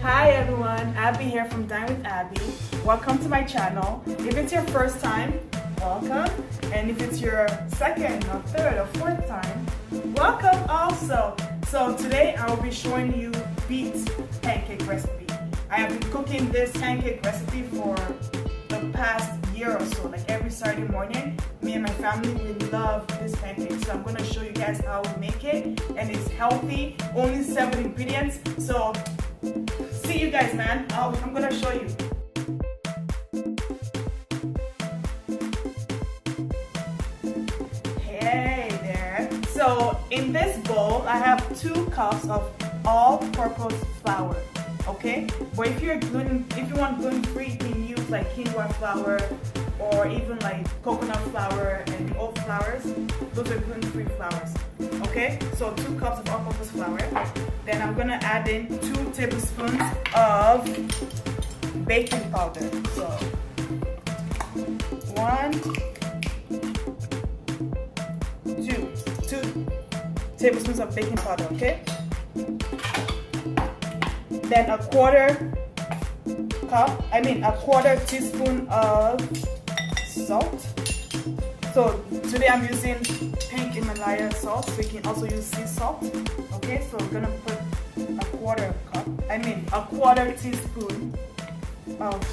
Hi everyone, Abby here from Dine with Abby. Welcome to my channel. If it's your first time, welcome. And if it's your second or third or fourth time, welcome also. So today I will be showing you beet pancake recipe. I have been cooking this pancake recipe for the past year or so, like every Saturday morning. Me and my family, we love this pancake. So I'm gonna show you guys how we make it, and it's healthy, only 7 ingredients. So see you guys, man. I'm gonna show you. Hey there. So in this bowl, I have 2 cups of all-purpose flour. Okay, but if you want gluten-free, you can use like quinoa flour or even like coconut flour and oat flours. Those are gluten-free flours. Okay, so 2 cups of all-purpose flour. Then I'm gonna add in 2 tablespoons of baking powder. So 1, 2 tablespoons of baking powder. Okay. Then a quarter teaspoon of salt. So today I'm using pink Himalayan salt, so you can also use sea salt. Okay, so we're gonna put a quarter teaspoon of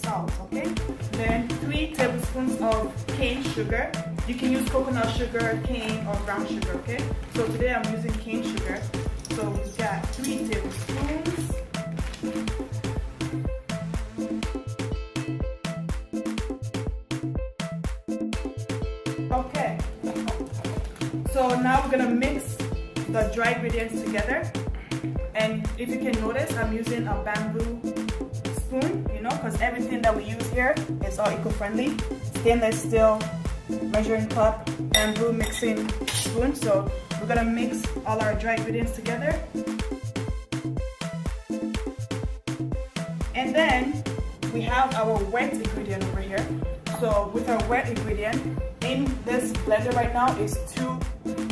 salt. Okay, then 3 tablespoons of cane sugar. You can use coconut sugar, cane, or brown sugar. Okay, so today I'm using cane sugar. So we've got 3 tablespoons. Okay. So now we're gonna mix the dry ingredients together. And if you can notice, I'm using a bamboo spoon, because everything that we use here is all eco-friendly. Stainless steel measuring cup, bamboo mixing spoon. So we're gonna mix all our dry ingredients together. And then we have our wet ingredient over here. So with our wet ingredient, in this blender right now is 2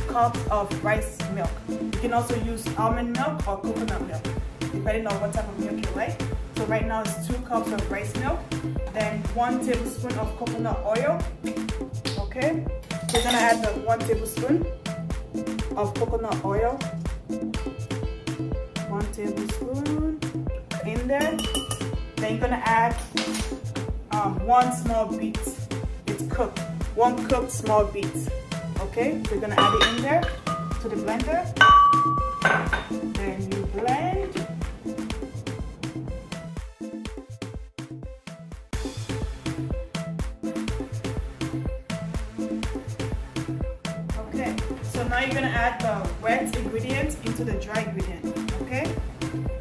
cups of rice milk. You can also use almond milk or coconut milk, depending on what type of milk you like. So right now it's 2 cups of rice milk, then 1 tablespoon of coconut oil. Okay, so we're gonna add the 1 tablespoon of coconut oil. 1 tablespoon in there. Then you're gonna add 1 small beet. It's cooked. 1 cooked small beet. Okay, so you're gonna add it in there to the blender. Then you blend. Okay, so now you're gonna add the wet ingredients into the dry ingredient. Okay,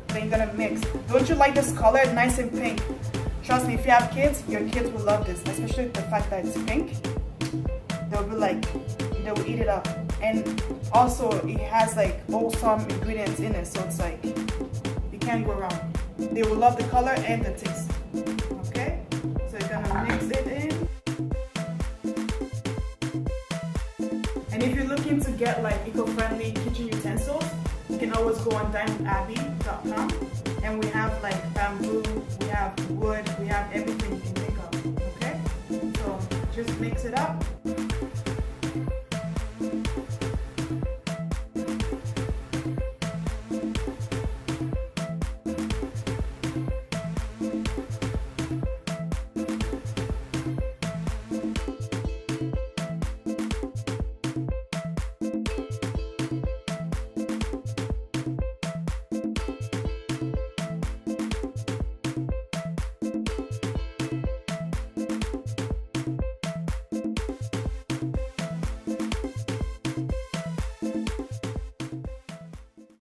then you're gonna mix. Don't you like this color? It's nice and pink. Trust me, if you have kids, your kids will love this, especially the fact that it's pink. They'll be like, they will eat it up. And also it has like wholesome ingredients in it, so it's like you can't go wrong. They will love the color and the taste. Okay, so you're gonna mix it in. And if you're looking to get like eco-friendly kitchen utensils, you can always go on dinewithabby.com, and we have like bamboo, we have wood, we have everything you can think of. Okay, so just mix it up.